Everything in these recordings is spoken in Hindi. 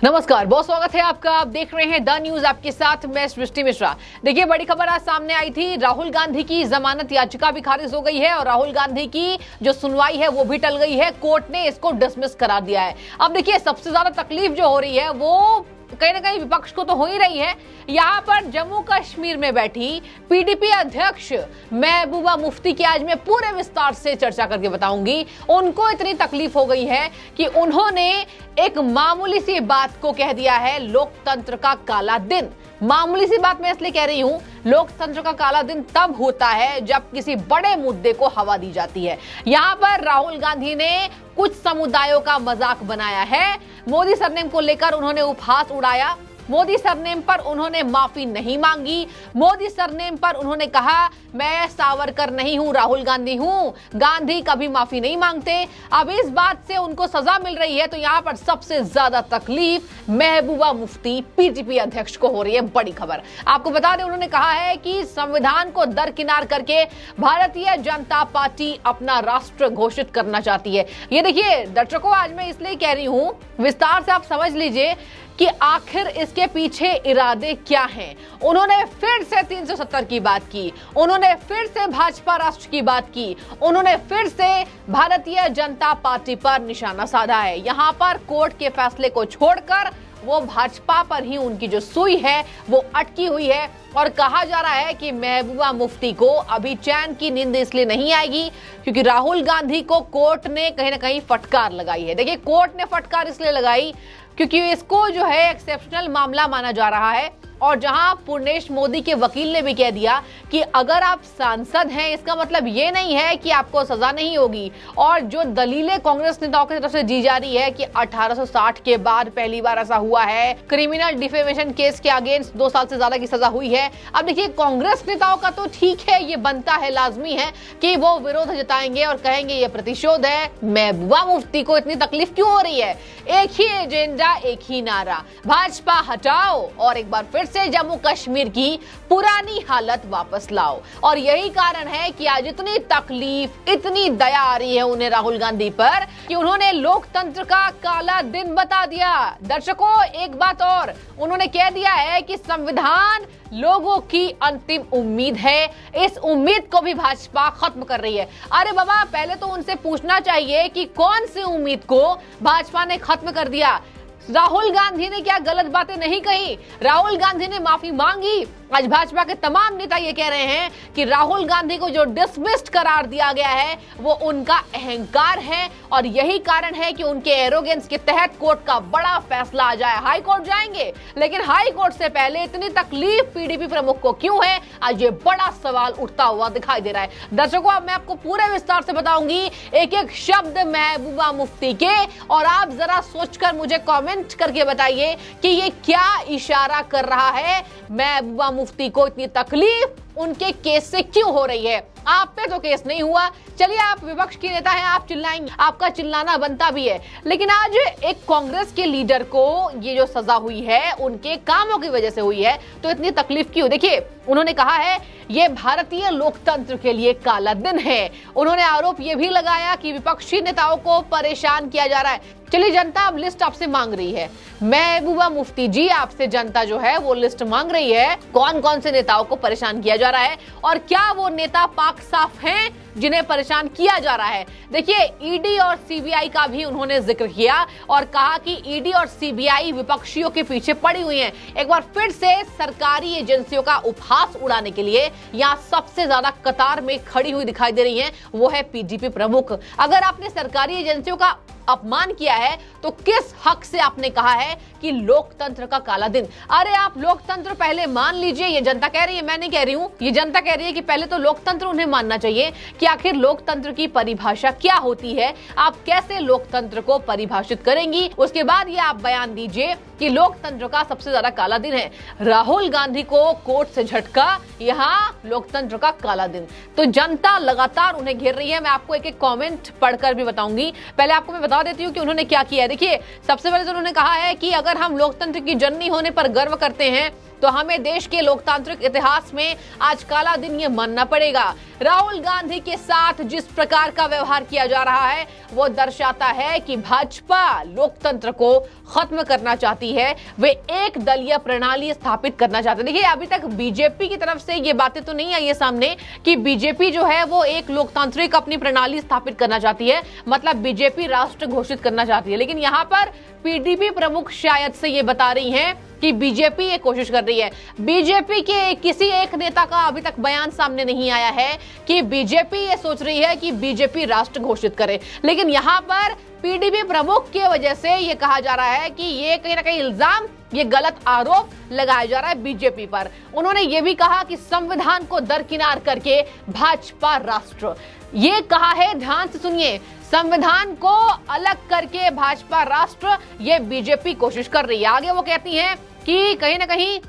नमस्कार, बहुत स्वागत है आपका। आप देख रहे हैं द न्यूज, आपके साथ मैं सृष्टि मिश्रा। देखिए, बड़ी खबर आज सामने आई थी। राहुल गांधी की जमानत याचिका भी खारिज हो गई है और राहुल गांधी की जो सुनवाई है वो भी टल गई है। कोर्ट ने इसको डिसमिस करार दिया है। अब देखिए, सबसे ज्यादा तकलीफ जो हो रही है वो कहीं ना कहीं विपक्ष को तो हो ही रही है। यहाँ पर जम्मू कश्मीर में बैठी पीडीपी अध्यक्ष महबूबा मुफ्ती की आज मैं पूरे विस्तार से चर्चा करके बताऊंगी। उनको इतनी तकलीफ हो गई है कि उन्होंने एक मामूली सी बात को कह दिया है लोकतंत्र का काला दिन। मामूली सी बात मैं इसलिए कह रही हूं, लोकतंत्र का काला दिन तब होता है जब किसी बड़े मुद्दे को हवा दी जाती है। यहाँ पर राहुल गांधी ने कुछ समुदायों का मजाक बनाया है। मोदी सरनेम को लेकर उन्होंने उपहास उड़ाया। मोदी सरनेम पर उन्होंने माफी नहीं मांगी। मोदी सरनेम पर उन्होंने कहा मैं सावरकर नहीं हूं, राहुल गांधी हूं। गांधी कभी माफी नहीं मांगते। अब इस बात से उनको सजा मिल रही है। तो यहाँ पर सबसे ज्यादा तकलीफ महबूबा मुफ्ती पीडीपी अध्यक्ष को हो रही है। बड़ी खबर आपको बता दें, उन्होंने कहा है कि संविधान को दरकिनार करके भारतीय जनता पार्टी अपना राष्ट्र घोषित करना चाहती है। ये देखिए दर्शकों, आज मैं इसलिए कह रही हूं, विस्तार से आप समझ लीजिए कि आखिर इसके पीछे इरादे क्या हैं। उन्होंने फिर से 370 की बात की, उन्होंने फिर से भाजपा राष्ट्र की बात की, उन्होंने फिर से भारतीय जनता पार्टी पर निशाना साधा है। यहाँ पर कोर्ट के फैसले को छोड़कर वो भाजपा पर ही उनकी जो सुई है वो अटकी हुई है। और कहा जा रहा है कि महबूबा मुफ्ती को अभी चैन की नींद इसलिए नहीं आएगी क्योंकि राहुल गांधी को कोर्ट ने कहीं ना कहीं फटकार लगाई है। देखिए, कोर्ट ने फटकार इसलिए लगाई क्योंकि इसको जो है एक्सेप्शनल मामला माना जा रहा है। और जहां पूर्णेश मोदी के वकील ने भी कह दिया कि अगर आप सांसद हैं इसका मतलब ये नहीं है कि आपको सजा नहीं होगी। और जो दलीलें कांग्रेस नेताओं की तरफ से दी जा रही है कि 1860 के बाद पहली बार ऐसा हुआ है, क्रिमिनल डिफेमेशन केस के अगेंस्ट 2 साल से ज्यादा की सजा हुई है। अब देखिए, कांग्रेस नेताओं का तो ठीक है, ये बनता है, लाजमी है कि वो विरोध जताएंगे और कहेंगे ये प्रतिशोध है। महबूबा मुफ्ती को इतनी तकलीफ क्यों हो रही है? एक ही एजेंडा, एक ही नारा, भाजपा हटाओ और एक बार फिर से जम्मू कश्मीर की पुरानी हालत वापस लाओ। और यही कारण है कि आज इतनी तकलीफ, इतनी दया आ रही है उन्हें राहुल गांधी पर कि उन्होंने लोकतंत्र का काला दिन बता दिया। दर्शकों, एक बात और, उन्होंने कह दिया है कि संविधान लोगों की अंतिम उम्मीद है। इस उम्मीद को भी भाजपा खत्म कर रही है। अरे बाबा, पहले तो उनसे पूछना चाहिए कि कौन सी उम्मीद को भाजपा ने खत्म कर दिया। राहुल गांधी ने क्या गलत बातें नहीं कही? राहुल गांधी ने माफी मांगी। आज भाजपा के तमाम नेता ये कह रहे हैं कि राहुल गांधी को जो डिसमिस्ड करार दिया गया है वो उनका अहंकार है और यही कारण है कि उनके एरोगेंस के तहत कोर्ट का बड़ा फैसला आ जाए। हाई कोर्ट जाएंगे, लेकिन हाई कोर्ट से पहले इतनी तकलीफ पीडीपी प्रमुख को क्यों है? आज ये बड़ा सवाल उठता हुआ दिखाई दे रहा है। दर्शकों, अब मैं आपको पूरे विस्तार से बताऊंगी एक एक शब्द महबूबा मुफ्ती के, और आप जरा सोचकर मुझे कमेंट करके बताइए कि ये क्या इशारा कर रहा है। महबूबा मुफ्ती को इतनी तकलीफ उनके केस से क्यों हो रही है? आप पे तो केस नहीं हुआ, चलिए आप विपक्ष की नेता हैं, आप चिल्लाएंगे, आपका चिल्लाना बनता भी है। लेकिन आज एक कांग्रेस के लीडर को ये जो सजा हुई है उनके कामों की वजह से हुई है, तो इतनी तकलीफ क्यों? देखिए, उन्होंने कहा है ये भारतीय लोकतंत्र के लिए काला दिन है। उन्होंने आरोप ये भी लगाया कि विपक्षी नेताओं को परेशान किया जा रहा है। चलिए, जनता अब लिस्ट आपसे मांग रही है। महबूबा मुफ्ती जी, आपसे जनता जो है वो लिस्ट मांग रही है, कौन कौन से नेताओं को परेशान किया जा रहा है और क्या वो नेता पाक साफ हैं जिन्हें परेशान किया जा रहा है। देखिए, ईडी और सीबीआई का भी उन्होंने जिक्र किया और कहा कि ईडी और सीबीआई विपक्षियों के पीछे पड़ी हुई हैं। एक बार फिर से सरकारी एजेंसियों का उपहास उड़ाने के लिए यहाँ सबसे ज्यादा कतार में खड़ी हुई दिखाई दे रही है, वो है पीडीपी प्रमुख। अगर आपने सरकारी एजेंसियों का अपमान किया है तो किस हक से आपने कहा है कि लोकतंत्र का काला दिन? अरे आप लोकतंत्र पहले मान लीजिए। ये जनता कह रही है, मैं नहीं कह रही हूं, ये जनता कह रही है कि पहले तो लोकतंत्र उन्हें मानना चाहिए कि आखिर लोकतंत्र की परिभाषा क्या होती है, आप कैसे लोकतंत्र को परिभाषित करेंगी, उसके बाद ये आप बयान दीजिए कि लोकतंत्र का सबसे ज्यादा काला दिन है। राहुल गांधी को कोर्ट से झटका, यहाँ लोकतंत्र का काला दिन। तो जनता लगातार उन्हें घेर रही है। मैं आपको एक एक कमेंट पढ़कर भी बताऊंगी। पहले आपको मैं बता देती हूँ कि उन्होंने क्या किया है। देखिए, सबसे पहले तो उन्होंने कहा है कि अगर हम लोकतंत्र की जननी होने पर गर्व करते हैं तो हमें देश के लोकतांत्रिक इतिहास में आज काला दिन ये मानना पड़ेगा। राहुल गांधी के साथ जिस प्रकार का व्यवहार किया जा रहा है वो दर्शाता है कि भाजपा लोकतंत्र को खत्म करना चाहती है, वे एक दलीय प्रणाली स्थापित करना चाहते हैं। देखिए, अभी तक बीजेपी की तरफ से ये बातें तो नहीं आई है सामने कि बीजेपी जो है वो एक लोकतांत्रिक अपनी प्रणाली स्थापित करना चाहती है, मतलब बीजेपी राष्ट्र घोषित करना चाहती है। लेकिन यहाँ पर पीडीपी प्रमुख शायद से ये बता रही हैं कि बीजेपी ये कोशिश कर रही है। बीजेपी के किसी एक नेता का अभी तक बयान सामने नहीं आया है कि बीजेपी ये सोच रही है कि बीजेपी राष्ट्र घोषित करे, लेकिन यहाँ पर पीडीपी प्रमुख की वजह से ये कहा जा रहा है कि ये कहीं ना कहीं इल्जाम, ये गलत आरोप लगाया जा रहा है बीजेपी पर। उन्होंने ये भी कहा कि संविधान को दरकिनार करके भाजपा राष्ट्र, ये कहा है, ध्यान से सुनिए, संविधान को अलग करके भाजपा राष्ट्र, ये बीजेपी कोशिश कर रही है। आगे वो कहती हैं कि कहीं ना कहीं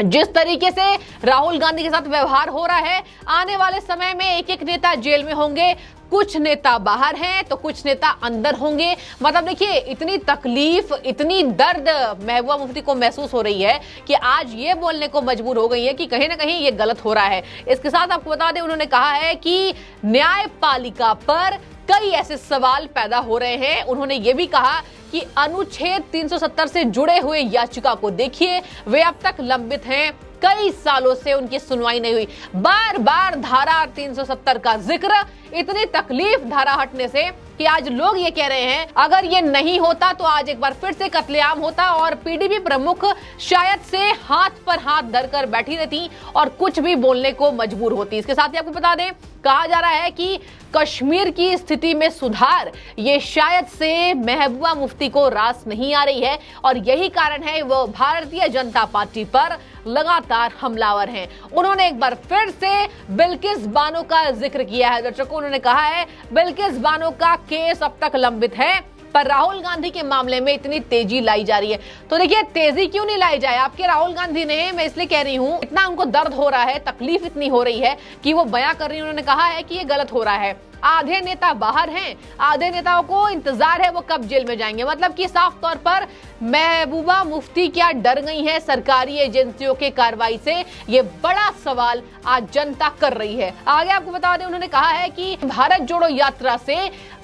जिस तरीके से राहुल गांधी के साथ व्यवहार हो रहा है, आने वाले समय में एक एक नेता जेल में होंगे, कुछ नेता बाहर हैं तो कुछ नेता अंदर होंगे। मतलब देखिए, इतनी तकलीफ, इतनी दर्द महबूबा मुफ्ती को महसूस हो रही है कि आज ये बोलने को मजबूर हो गई है कि कहीं ना कहीं ये गलत हो रहा है। इसके साथ आपको बता दें, उन्होंने कहा है कि न्यायपालिका पर कई ऐसे सवाल पैदा हो रहे हैं। उन्होंने ये भी कहा कि अनुच्छेद 370 से जुड़े हुए याचिका को देखिए, वे अब तक लंबित हैं, कई सालों से उनकी सुनवाई नहीं हुई। बार बार धारा 370 का जिक्र, इतनी तकलीफ धारा हटने से कि आज लोग ये कह रहे हैं अगर ये नहीं होता तो आज एक बार फिर से कत्लेआम होता और पीडीपी प्रमुख शायद से हाथ पर हाथ धरकर बैठी रहती और कुछ भी बोलने को मजबूर होती। इसके साथ ही आपको बता दें, कहा जा रहा है कि कश्मीर की स्थिति में सुधार, ये शायद से महबूबा मुफ्ती को रास नहीं आ रही है और यही कारण है वो भारतीय जनता पार्टी पर लगातार हमलावर हैं। उन्होंने एक बार फिर से बिल्किस बानो का जिक्र किया है। दर्शकों, उन्होंने कहा है बिल्किस बानो का केस अब तक लंबित है, पर राहुल गांधी के मामले में इतनी तेजी लाई जा रही है। तो देखिए, तेजी क्यों नहीं लाई जाए? आपके राहुल गांधी ने, मैं इसलिए कह रही हूं, इतना उनको दर्द हो रहा है, तकलीफ इतनी हो रही है कि वो बयां कर रही है। उन्होंने कहा है कि ये गलत हो रहा है। आधे नेता बाहर हैं, आधे नेताओं को इंतजार है वो कब जेल में जाएंगे। मतलब कि साफ तौर पर महबूबा मुफ्ती क्या डर गई है सरकारी एजेंसियों के कार्रवाई से, ये बड़ा सवाल आज जनता कर रही है। आगे आपको बता दें, उन्होंने कहा है कि भारत जोड़ो यात्रा से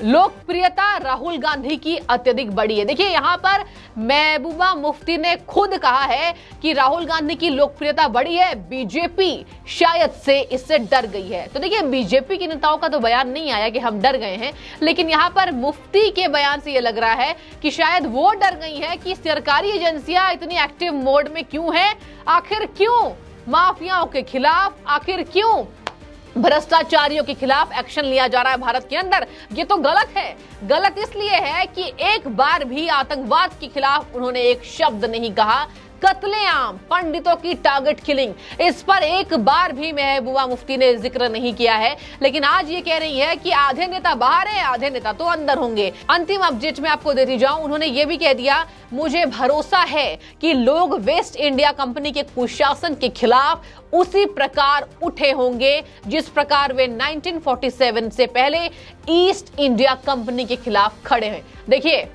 लोकप्रियता राहुल गांधी की अत्यधिक बढ़ी है। देखिए, यहाँ पर महबूबा मुफ्ती ने खुद कहा है कि राहुल गांधी की लोकप्रियता बढ़ी है, बीजेपी शायद से इससे डर गई है। तो देखिए, बीजेपी के नेताओं का तो बयान नहीं आया कि हम डर गए हैं, लेकिन यहाँ पर मुफ्ती के बयान से ये लग रहा है कि शायद वो डर गई है कि सरकारी एजेंसियां इतनी एक्टिव मोड में क्यों है, आखिर क्यों माफियाओं के खिलाफ, आखिर क्यों भ्रष्टाचारियों के खिलाफ एक्शन लिया जा रहा है भारत के अंदर। ये तो गलत है। गलत इसलिए है कि एक बार भी आतंकवाद के खिलाफ उन्होंने एक शब्द नहीं कहा। कत्लेआम, पंडितों की टारगेट किलिंग, इस पर एक बार भी महबूबा मुफ्ती ने जिक्र नहीं किया है। लेकिन आज ये कह रही है कि आधे नेता बाहर है, आधे नेता तो अंदर होंगे। अंतिम अपडेट में आपको देती जाऊं, उन्होंने ये भी कह दिया, मुझे भरोसा है कि लोग वेस्ट इंडिया कंपनी के कुशासन के खिलाफ उसी प्रकार उठे होंगे जिस प्रकार वे 1947 से पहले ईस्ट इंडिया कंपनी के खिलाफ खड़े हैं। देखिए,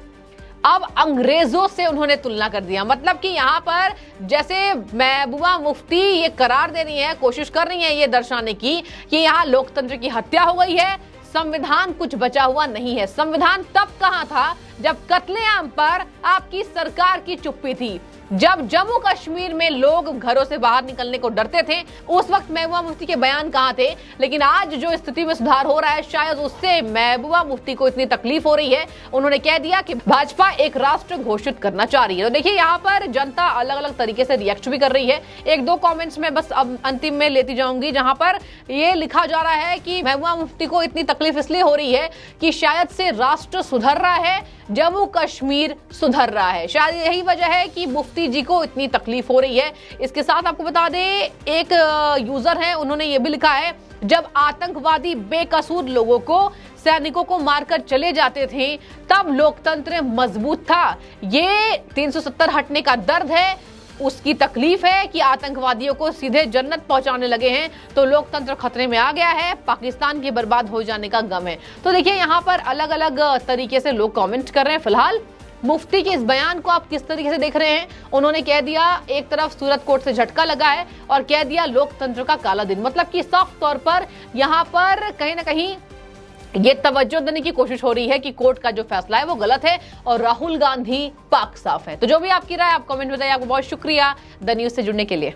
अब अंग्रेजों से उन्होंने तुलना कर दिया। मतलब कि यहाँ पर जैसे महबूबा मुफ्ती ये करार दे रही है, कोशिश कर रही है ये दर्शाने की कि यहाँ लोकतंत्र की हत्या हो गई है, संविधान कुछ बचा हुआ नहीं है। संविधान तब कहां था जब कत्लेआम पर आपकी सरकार की चुप्पी थी, जब जम्मू कश्मीर में लोग घरों से बाहर निकलने को डरते थे, उस वक्त महबूबा मुफ्ती के बयान कहां थे। लेकिन आज जो स्थिति में सुधार हो रहा है, शायद उससे महबूबा मुफ्ती को इतनी तकलीफ हो रही है, उन्होंने कह दिया कि भाजपा एक राष्ट्र घोषित करना चाह रही है। तो देखिए, यहाँ पर जनता अलग अलग तरीके से रिएक्ट भी कर रही है। एक दो कॉमेंट्स में बस अब अंतिम में लेती जाऊंगी, जहां पर ये लिखा जा रहा है कि महबूबा मुफ्ती को इतनी तकलीफ इसलिए हो रही है कि शायद से राष्ट्र सुधर रहा है, जम्मू कश्मीर सुधर रहा है। शायद यही वजह है कि मुफ्ती जी को इतनी तकलीफ हो रही है। इसके साथ आपको बता दें, एक यूजर है, उन्होंने ये भी लिखा है, जब आतंकवादी बेकसूर लोगों को, सैनिकों को मारकर चले जाते थे, तब लोकतंत्र मजबूत था। ये 370 हटने का दर्द है, उसकी तकलीफ है कि आतंकवादियों को सीधे जन्नत पहुंचाने लगे हैं, तो लोकतंत्र खतरे में आ गया है, पाकिस्तान के बर्बाद हो जाने का गम है। तो देखिए, यहाँ पर अलग अलग तरीके से लोग कमेंट कर रहे हैं। फिलहाल मुफ्ती के इस बयान को आप किस तरीके से देख रहे हैं? उन्होंने कह दिया, एक तरफ सूरत कोर्ट से झटका लगा है और कह दिया लोकतंत्र का काला दिन, मतलब कि साफ तौर पर यहां पर कहीं ना कहीं ये तवज्जो देने की कोशिश हो रही है कि कोर्ट का जो फैसला है वो गलत है और राहुल गांधी पाक साफ है। तो जो भी आपकी राय, आप कमेंट में बताइए। आपको बहुत शुक्रिया द न्यूज से जुड़ने के लिए।